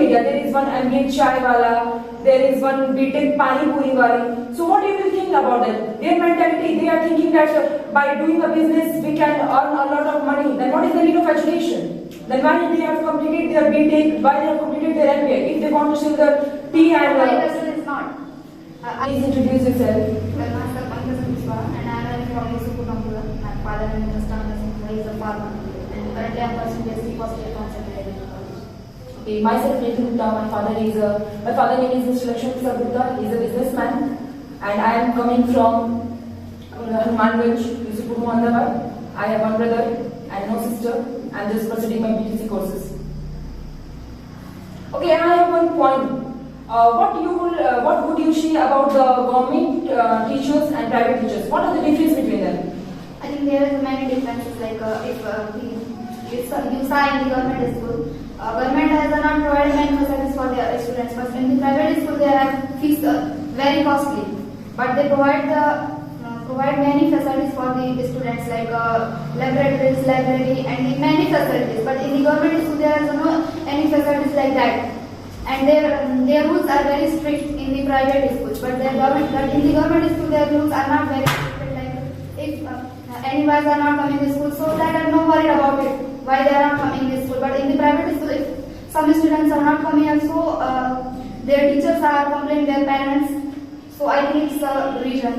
area. There is one MBA chai wala, there is one BTech pani puri wali. So what do you will think about them? Their mentality, they are thinking that by doing a business we can earn a lot of money. Then what is the need of education? Then why they have completed their BTech, why they have completed their MBA? If they want to sell the tea and is not. Please introduce yourself. Well, myself, Pankaj Pushpa, and I am from Yusupur Nampula. My father and Mr. He is a farmer, and currently I am pursuing BSc First Year from Secondary College. Okay, myself Neetu Gupta. My father name is Mr. Lakshman Prasad Gupta. He is a businessman, and I am coming from Hanumanganj, Yusupur Mohandabad. I have one brother and no sister. I am just pursuing my BTC courses. Okay, and I have one point. What would you say about the government teachers and private teachers? What are the difference between them? I think there is many differences. Like if you saw in the government school, government has not provided many facilities for their students, but in the private school they have fees very costly. But they provide many facilities for the students, like library, and many facilities. But in the government school there is no any facilities like that. And their rules are very strict in the private schools, but in the government school their rules are not very strict. Like if any boys are not coming to school, so that are no worried about it why they are not coming to school. But in the private school, if some students are not coming, and so their teachers are complaining their parents. So I think it's a reason.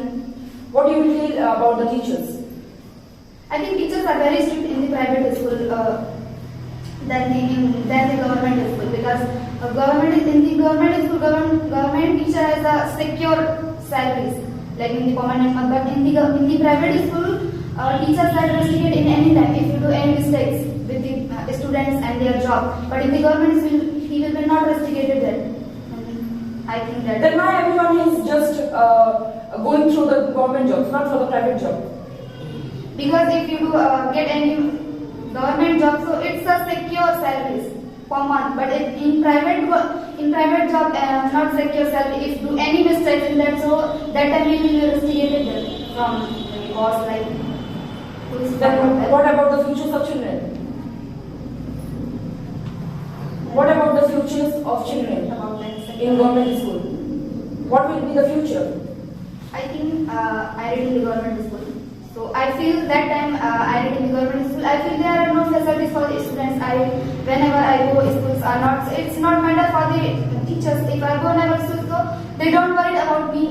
What do you feel about the teachers? I think teachers are very strict in the private school than the government school, because government teacher has a secure salaries like in the permanent one, but in the private school teachers are investigated in any time if you do any mistakes with the students and their job. But in the government school he will be not investigated then. I think that. Then why everyone is just going through the government jobs, not for the private job? Because if you do get any government job, so it's a secure salaries per month. But in private job, not secure salary. If you do any mistakes in that, so that time you will be investigated from the boss, like. Then what about the futures of children? What about the futures of children in government school? What will be the future? I think I read in the government school. So I feel that time I read in the government school, I feel there are no facilities for the students. Whenever I go, schools are not. So it's not matter for the teachers. If I go never school, so they don't worry about me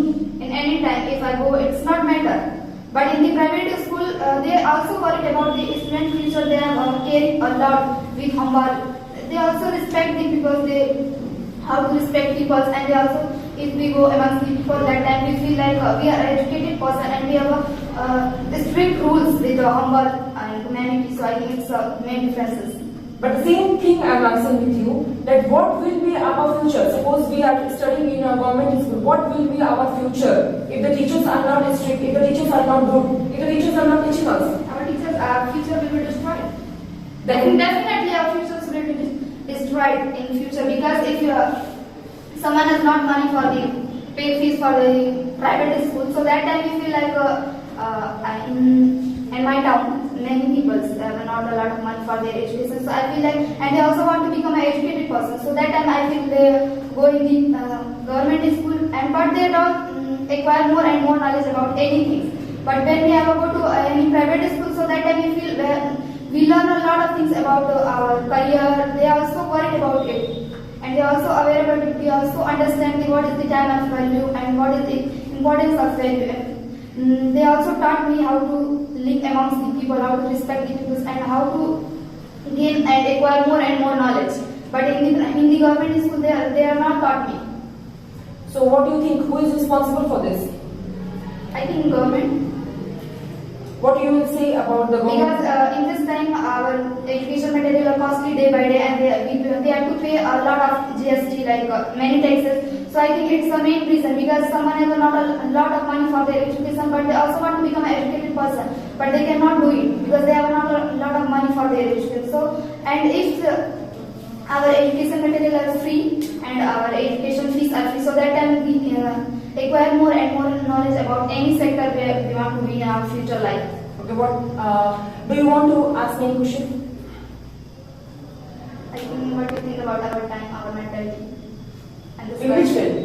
in any time. If I go, it's not matter. But in the private school, they also worried about the student future. They are caring a lot with homework. They also respect the people. They how to respect people, and they also, if we go amongst the people, that time we feel like we are an educated person and we have strict rules with the homework and humanity. So I think it's main differences. But the same thing I am answering with you, that what will be our future? Suppose we are studying in a government school, what will be our future if the teachers are not strict, if the teachers are not good, if the teachers are not teaching us? Our future will be destroyed. Then definitely our future will be destroyed in future, because if someone has not money for the pay fees for the private school, so that time we feel like in my town many people have not a lot of money for their education. So I feel like, and they also want to become an educated person. So that time I feel they go in the government school, but they don't acquire more and more knowledge about anything. But when we ever go to any private school, so that time we feel we learn a lot of things about our career. They are also worried about it, and they are also aware about it. We also understand what is the time of value and what is the importance of value. They also taught me how to live amongst the people, how to respect the people, and how to gain and acquire more and more knowledge. But in the government school, they are not taught me. So what do you think? Who is responsible for this? I think government. What you will say about the government? Because in this time our education material are costly day by day, and they have to pay a lot of GST, like many taxes. So I think it's the main reason, because someone has not a lot of money for their education, but they also want to become an educated person, but they cannot do it because they have not a lot of money for their education. So, and if our education material is free and our education fees are free, so that time we acquire more and more knowledge about any sector where we want to be in our future life. Okay, what do you want to ask me a question? I think what do you think about our time, our mental mentality. And this In which field?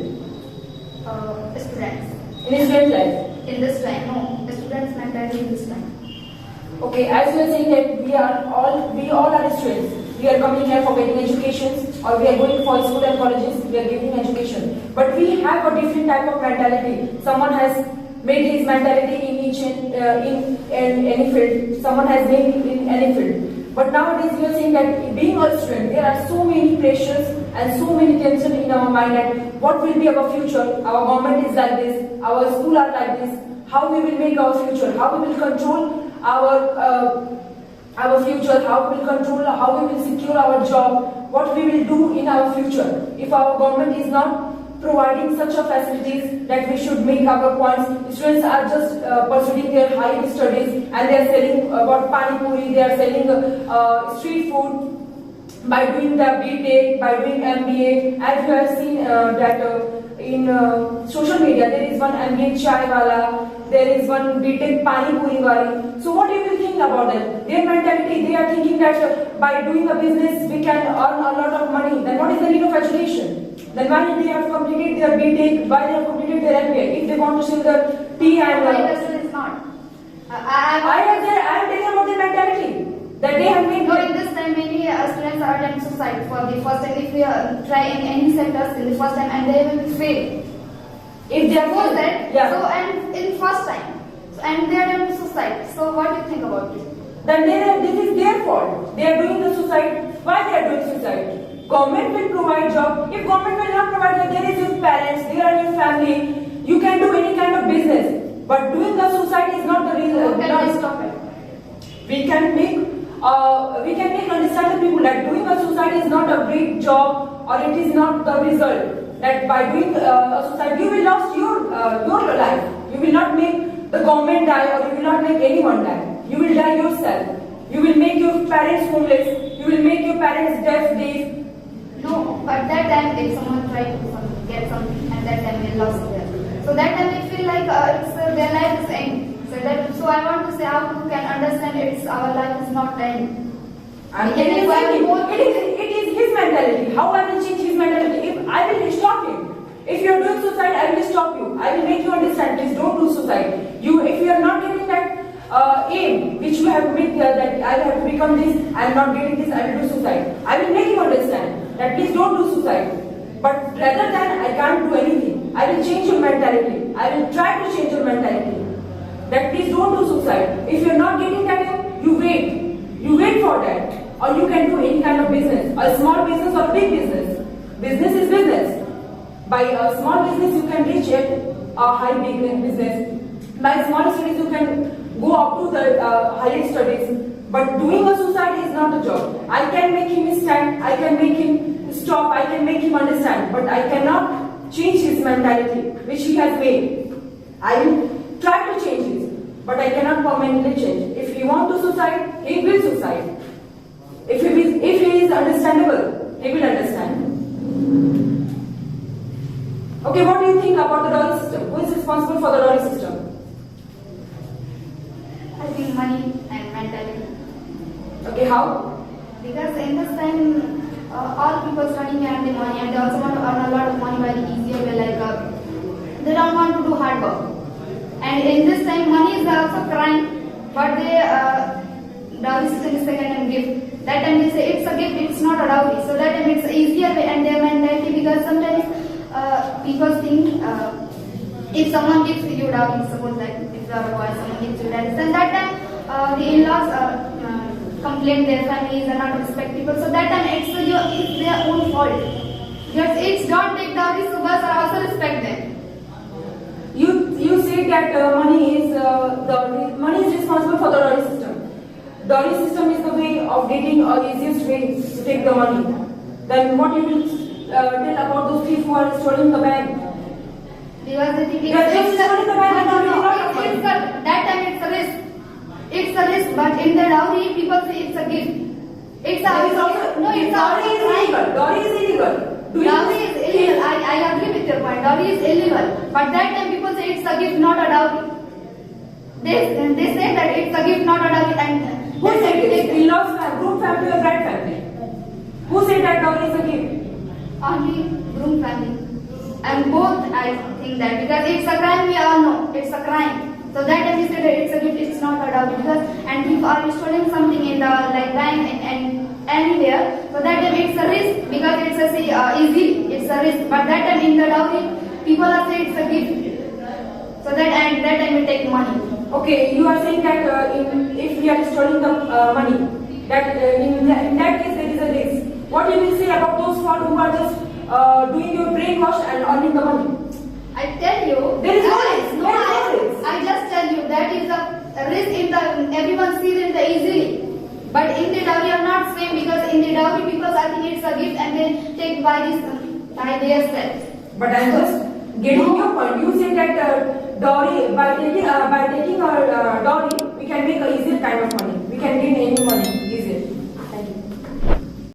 Students. In his real life. In this time, no, students mentality in this time. Okay, as you are saying that we all are students. We are coming here for getting education, or we are going for school and colleges. We are getting education, but we have a different type of mentality. Someone has made his mentality in in any field. Someone has made it in any field. But nowadays we are saying that being a student, there are so many pressures and so many tension in our mind that what will be our future? Our government is like this. Our school are like this. How we will make our future? How we will control our future? How we will control? How we will secure our job? What we will do in our future? If our government is not providing such a facilities that we should make our points. Students are just pursuing their higher studies and they are selling about pani puri, they are selling street food by doing the BTech, by doing MBA. As you have seen that in social media, there is one MBA chai wala, there is one BTech pani puri wali. So what do you think about them? Their mentality, they are thinking that by doing a business we can earn a lot of money. Then what is the need of education? Then why they have completed their BTech, why they have completed their MBA? If they want to sell the tea and My question is not. I am telling about their mentality that they have made. No, in this time many students are attempting suicide for the first time. If we try in any sectors in the first time and they will fail. If they are Suppose that, yeah. so and in first time, and they are attempting suicide. So what do you think about it? Then this is their fault. They are doing the suicide. Why they are doing suicide? Government will provide job. If government will not provide job, there is your parents, there are your family. You can do any kind of business. But doing the suicide is not the reason. How can we stop it? We can make understand the people that doing a suicide is not a great job or it is not the result. That by doing a suicide you will lose your life. You will not make the government die or you will not make anyone die. You will die yourself. You will make your parents homeless. You will make your parents deaf, days. No, but that time if someone tried to get something and that time they lost them. So that time they feel like their life is end. So I want to say how you can understand our life is not end. And it is his mentality. How I will change his mentality? If I will stop him. If you are doing suicide, I will stop you. I will make you understand. Please don't do suicide. If you are not getting that aim which you have made that I have to become this, I am not getting this, I will do suicide. I will make you understand that please don't do suicide. But rather than I can't do anything, I will change your mentality. I will try to change your mentality. That please don't do suicide. If you are not getting that aim, you wait. You wait for that. Or you can do any kind of business. A small business or a big business. Business is business. By a small business you can reach a high big business. By small studies you can go up to the higher studies. But doing a suicide is not a job. I can make him stand, I can make him stop, I can make him understand. But I cannot change his mentality which he has made. I will try to change it. But I cannot permanently change. If he wants to suicide, he will suicide. If he is understandable, he will understand. Okay, what do you think about the dowry system? Who is responsible for the dowry system? I think money and mentality. Okay, how? Because in this time, all people studying behind the money and they also want to earn a lot of money by the easier way, like they don't want to do hard work. And in this time, money is also crime, but they dowry system is second and gift. That time they say it's a gift, it's not a dowry. So that time it's easier way and their mentality, because sometimes people think if someone gives you dowry, suppose like if you are a boy, someone gives you dowry, then that time the in-laws complain their families are not respect people. So that time it's their own fault. Because it's don't take dowry, so girls are also respect them. You say that money is responsible for the dowry system. Dowry system is the way of getting or easiest way to take the money. Then what you will tell about those thieves who are stealing the bank? Because they think that time it's a risk. It's a risk, but in the dowry people say it's a gift. It's dowry is illegal. Dowry is illegal. Dowry is illegal. I agree with your point. Dowry is illegal. But that time people say it's a gift, not a dowry. They say that it's a gift, not a dowry. And who said it? In-laws, group family or bride family? Who said that dowry is a gift? only groom family. And both I think that because it's a crime, we all know it's a crime. So that time we said that it's a gift, it's not a dowry. Because and if are stolen something in the like bank and anywhere, so that time it's a risk because it's a say easy, it's a risk. But that time in the dowry, people are saying it's a gift. So that time we take money. Okay, you are saying that if we are stealing the money, that in that case there is a risk. What you will say about those who are just doing your brainwash and earning the money? I tell you, There is no risk. No, There is no risk. I just tell you that is a risk in the everyone sees it easily. But in the dowry are not same because in the dowry people I think it's a gift and they take by this by their self. But I am just getting your point. You say that dowry by taking a dowry we can make a easy kind of money. We can gain any money.